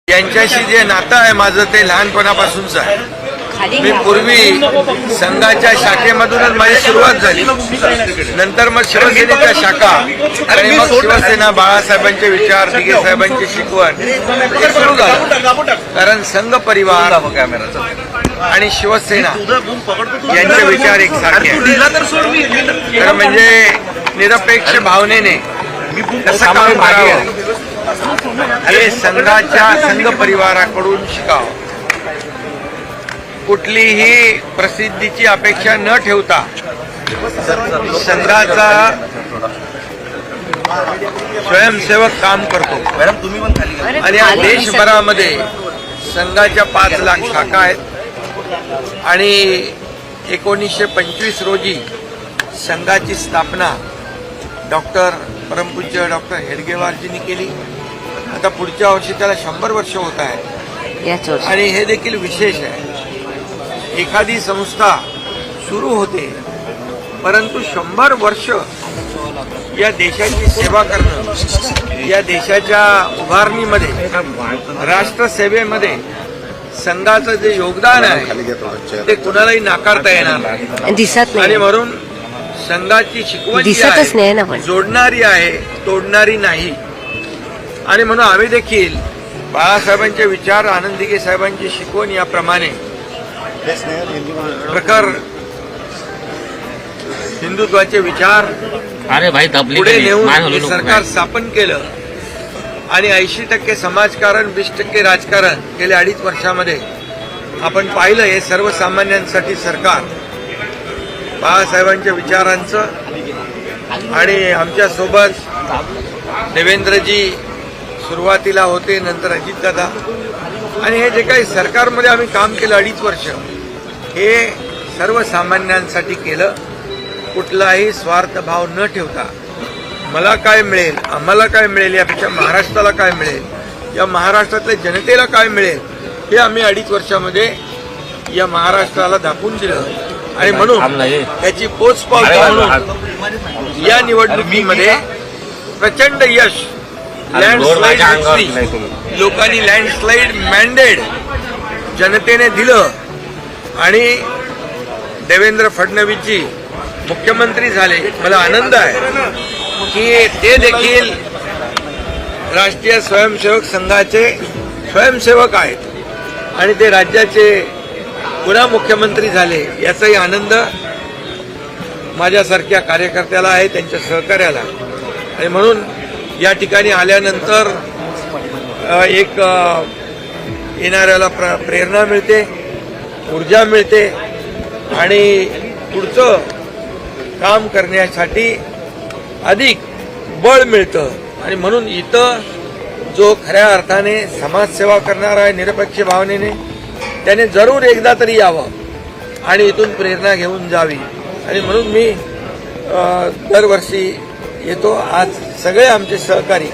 यांच्याशी जे नातं आहे माझं ते लहानपणापासूनच आहे. मी पूर्वी संघाच्या शाखेमधूनच माझी सुरुवात झाली, नंतर मग शिवसेनेच्या शाखा आणि मग शिवसेना, बाळासाहेबांचे विचार, दिघे साहेबांची शिकवण हे सुरू झालं. कारण संघ परिवार आणि शिवसेना यांचे विचार एकसारखे आहेत. तर म्हणजे निरपेक्ष भावनेने कसं काम करावं हे संघ परिवाराकडून शिकावं. कुठलीही प्रसिद्धीची अपेक्षा न ठेवता संघाचा स्वयंसेवक काम करतो आणि या देशभरामध्ये संघाच्या 5 लाख शाखा आहेत आणि 1925 रोजी संघाची स्थापना परमपूज्य डॉक्टर हेडगेवारजींनी केली. आता पुढच्या वर्षी त्याला 100 वर्ष होत आहे आणि हे देखील विशेष आहे. एखादी संस्था सुरू होते परंतु 100 वर्ष या देशाची सेवा करणं, या देशाच्या उभारणीमध्ये, राष्ट्रसेवेमध्ये संघाचं जे योगदान आहे ते कुणालाही नाकारता येणार नाही. आणि म्हणून संघाची शिकवण जोडणारी आहे, तोडणारी नाही. आणि म्हणून आम्ही देखील बाळासाहेबांचे विचार, आनंद दिघे साहेबांची शिकवण याप्रमाणे प्रखर हिंदुत्वाचे विचार पुढे नेऊन सरकार स्थापन केलं आणि 80% समाजकारण, 20% राजकारण गेल्या 2.5 वर्षामध्ये आपण पाहिलं. हे सर्वसामान्यांसाठी सरकार बाळासाहेबांच्या विचारांचं आणि आमच्यासोबत देवेंद्रजी सुरुवातीला होते, नंतर अजितदादा, आणि हे जे काही सरकारमध्ये आम्ही काम केलं 2.5 वर्ष हे सर्वसामान्यांसाठी केलं. कुठलाही स्वार्थभाव न ठेवता मला काय मिळेल, आम्हाला काय मिळेल, यापेक्षा महाराष्ट्राला काय मिळेल, या महाराष्ट्रातल्या जनतेला काय मिळेल हे आम्ही 2.5 वर्षामध्ये या महाराष्ट्राला दाखवून दिलं. आणि म्हणून त्याची पोचपावती म्हणून या निवडणुकीमध्ये प्रचंड यश, लँडस्लाईड विक्ट्री, लोकांनी लँडस्लाईड मॅन्डेट जनतेने दिलं आणि देवेंद्र फडणवीसजी मुख्यमंत्री झाले. मला आनंद आहे की ते देखील राष्ट्रीय स्वयंसेवक संघाचे स्वयंसेवक आहेत आणि ते राज्याचे पुन्हा मुख्यमंत्री झाले. याचाही आनंद माझ्यासारख्या कार्यकर्त्याला आहे, त्यांच्या सहकार्याला. आणि म्हणून या ठिकाणी आल्यानंतर एक येणाऱ्याला प्रेरणा मिळते, ऊर्जा मिळते आणि पुढचं काम करण्यासाठी अधिक बळ मिळतं. आणि म्हणून इथं जो खऱ्या अर्थाने समाजसेवा करणारा आहे निरपेक्ष भावनेने, त्याने जरूर एकदा तरी यावं आणि इथून प्रेरणा घेऊन जावी. आणि म्हणून मी दरवर्षी येतो. आज सगळे आमचे सहकारी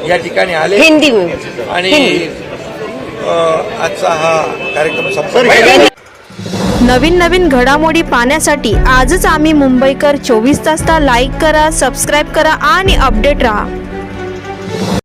या ठिकाणी आले आणि आजचा हा कार्यक्रम संपला. नवीन घडामोडी पाहण्यासाठी आजच आम्ही मुंबईकर 24 तासला लाईक करा, सबस्क्राईब करा आणि अपडेट रहा.